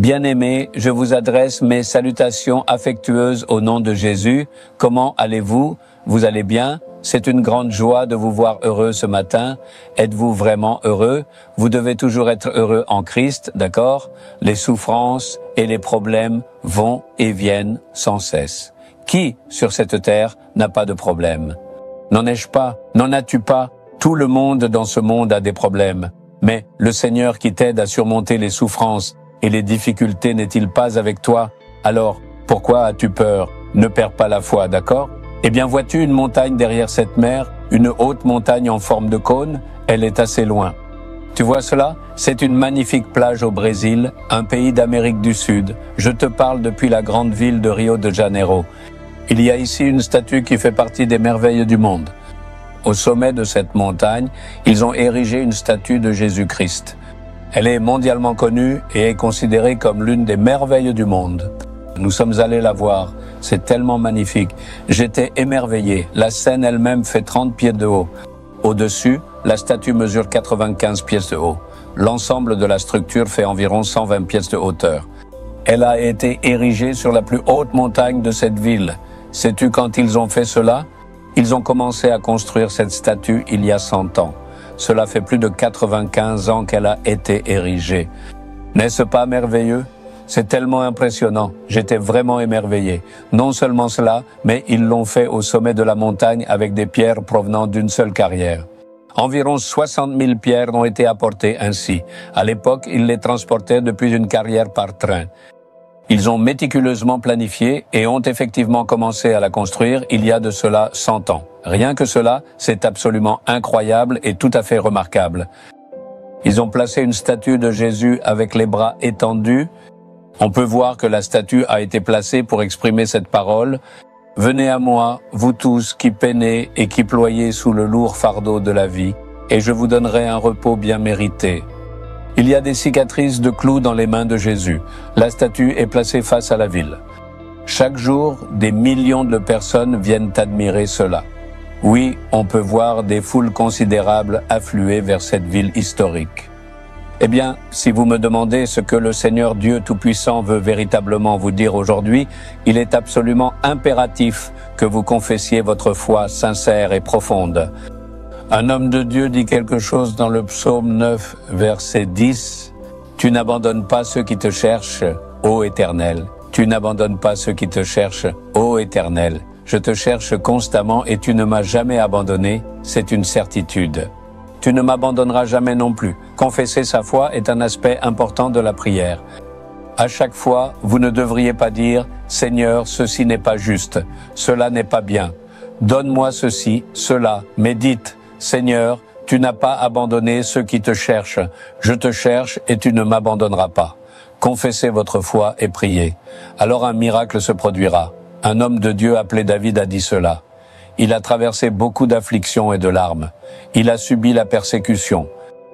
Bien-aimés, je vous adresse mes salutations affectueuses au nom de Jésus. Comment allez-vous? Vous allez bien? C'est une grande joie de vous voir heureux ce matin. Êtes-vous vraiment heureux? Vous devez toujours être heureux en Christ, d'accord? Les souffrances et les problèmes vont et viennent sans cesse. Qui, sur cette terre, n'a pas de problème? N'en ai-je pas? N'en as-tu pas? Tout le monde dans ce monde a des problèmes. Mais le Seigneur qui t'aide à surmonter les souffrances et les difficultés n'est-il pas avec toi? Alors, pourquoi as-tu peur? Ne perds pas la foi, d'accord? Eh bien, vois-tu une montagne derrière cette mer, une haute montagne en forme de cône? Elle est assez loin. Tu vois cela? C'est une magnifique plage au Brésil, un pays d'Amérique du Sud. Je te parle depuis la grande ville de Rio de Janeiro. Il y a ici une statue qui fait partie des merveilles du monde. Au sommet de cette montagne, ils ont érigé une statue de Jésus-Christ. Elle est mondialement connue et est considérée comme l'une des merveilles du monde. Nous sommes allés la voir. C'est tellement magnifique. J'étais émerveillé. La scène elle-même fait 30 pieds de haut. Au-dessus, la statue mesure 95 pieds de haut. L'ensemble de la structure fait environ 120 pieds de hauteur. Elle a été érigée sur la plus haute montagne de cette ville. Sais-tu quand ils ont fait cela? Ils ont commencé à construire cette statue il y a 100 ans. Cela fait plus de 95 ans qu'elle a été érigée. N'est-ce pas merveilleux? C'est tellement impressionnant. J'étais vraiment émerveillé. Non seulement cela, mais ils l'ont fait au sommet de la montagne avec des pierres provenant d'une seule carrière. Environ 60 000 pierres ont été apportées ainsi. À l'époque, ils les transportaient depuis une carrière par train. Ils ont méticuleusement planifié et ont effectivement commencé à la construire il y a de cela 100 ans. Rien que cela, c'est absolument incroyable et tout à fait remarquable. Ils ont placé une statue de Jésus avec les bras étendus. On peut voir que la statue a été placée pour exprimer cette parole. « Venez à moi, vous tous qui peinez et qui ployez sous le lourd fardeau de la vie, et je vous donnerai un repos bien mérité. » Il y a des cicatrices de clous dans les mains de Jésus. La statue est placée face à la ville. Chaque jour, des millions de personnes viennent admirer cela. Oui, on peut voir des foules considérables affluer vers cette ville historique. Eh bien, si vous me demandez ce que le Seigneur Dieu Tout-Puissant veut véritablement vous dire aujourd'hui, il est absolument impératif que vous confessiez votre foi sincère et profonde. Un homme de Dieu dit quelque chose dans le psaume 9, verset 10. « Tu n'abandonnes pas ceux qui te cherchent, ô Éternel. Tu n'abandonnes pas ceux qui te cherchent, ô Éternel. Je te cherche constamment et tu ne m'as jamais abandonné, c'est une certitude. Tu ne m'abandonneras jamais non plus. » Confesser sa foi est un aspect important de la prière. À chaque fois, vous ne devriez pas dire « Seigneur, ceci n'est pas juste, cela n'est pas bien. Donne-moi ceci, cela, mais dites « Seigneur, tu n'as pas abandonné ceux qui te cherchent. Je te cherche et tu ne m'abandonneras pas. » Confessez votre foi et priez. Alors un miracle se produira. Un homme de Dieu appelé David a dit cela. Il a traversé beaucoup d'afflictions et de larmes. Il a subi la persécution.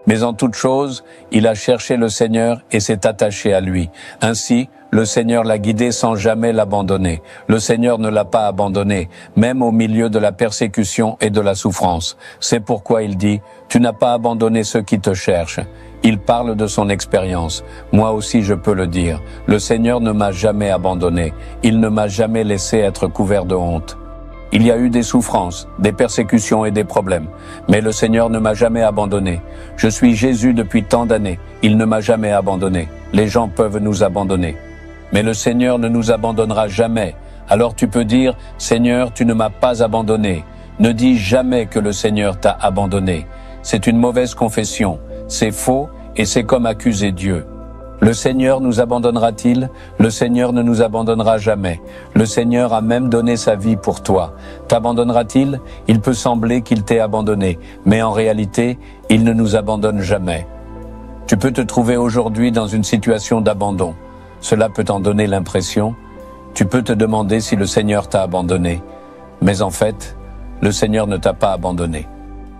Mais en toute chose, il a cherché le Seigneur et s'est attaché à lui. Ainsi, le Seigneur l'a guidé sans jamais l'abandonner. Le Seigneur ne l'a pas abandonné, même au milieu de la persécution et de la souffrance. C'est pourquoi il dit « Tu n'as pas abandonné ceux qui te cherchent ». Il parle de son expérience. Moi aussi je peux le dire. Le Seigneur ne m'a jamais abandonné. Il ne m'a jamais laissé être couvert de honte. Il y a eu des souffrances, des persécutions et des problèmes. Mais le Seigneur ne m'a jamais abandonné. Je suis Jésus depuis tant d'années. Il ne m'a jamais abandonné. Les gens peuvent nous abandonner. Mais le Seigneur ne nous abandonnera jamais. Alors tu peux dire, Seigneur, tu ne m'as pas abandonné. Ne dis jamais que le Seigneur t'a abandonné. C'est une mauvaise confession. C'est faux et c'est comme accuser Dieu. Le Seigneur nous abandonnera-t-il? Le Seigneur ne nous abandonnera jamais. Le Seigneur a même donné sa vie pour toi. T'abandonnera-t-il? Il peut sembler qu'il t'ait abandonné, mais en réalité, il ne nous abandonne jamais. Tu peux te trouver aujourd'hui dans une situation d'abandon. Cela peut t'en donner l'impression. Tu peux te demander si le Seigneur t'a abandonné. Mais en fait, le Seigneur ne t'a pas abandonné.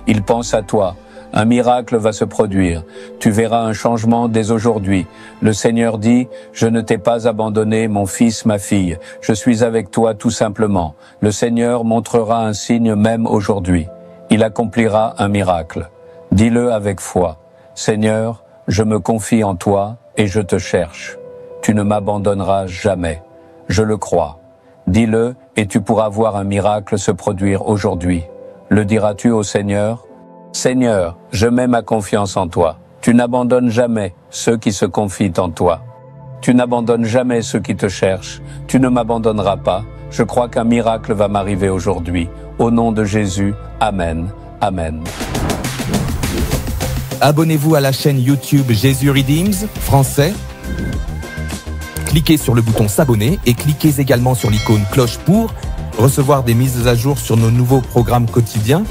Il pense à toi. Un miracle va se produire. Tu verras un changement dès aujourd'hui. Le Seigneur dit, « Je ne t'ai pas abandonné, mon fils, ma fille. Je suis avec toi tout simplement. » Le Seigneur montrera un signe même aujourd'hui. Il accomplira un miracle. Dis-le avec foi. « Seigneur, je me confie en toi et je te cherche. » tu ne m'abandonneras jamais. Je le crois. Dis-le et tu pourras voir un miracle se produire aujourd'hui. Le diras-tu au Seigneur? Seigneur, je mets ma confiance en toi. Tu n'abandonnes jamais ceux qui se confient en toi. Tu n'abandonnes jamais ceux qui te cherchent. Tu ne m'abandonneras pas. Je crois qu'un miracle va m'arriver aujourd'hui. Au nom de Jésus, Amen. Amen. Abonnez-vous à la chaîne YouTube Jésus Redeems français. Cliquez sur le bouton s'abonner et cliquez également sur l'icône cloche pour recevoir des mises à jour sur nos nouveaux programmes quotidiens.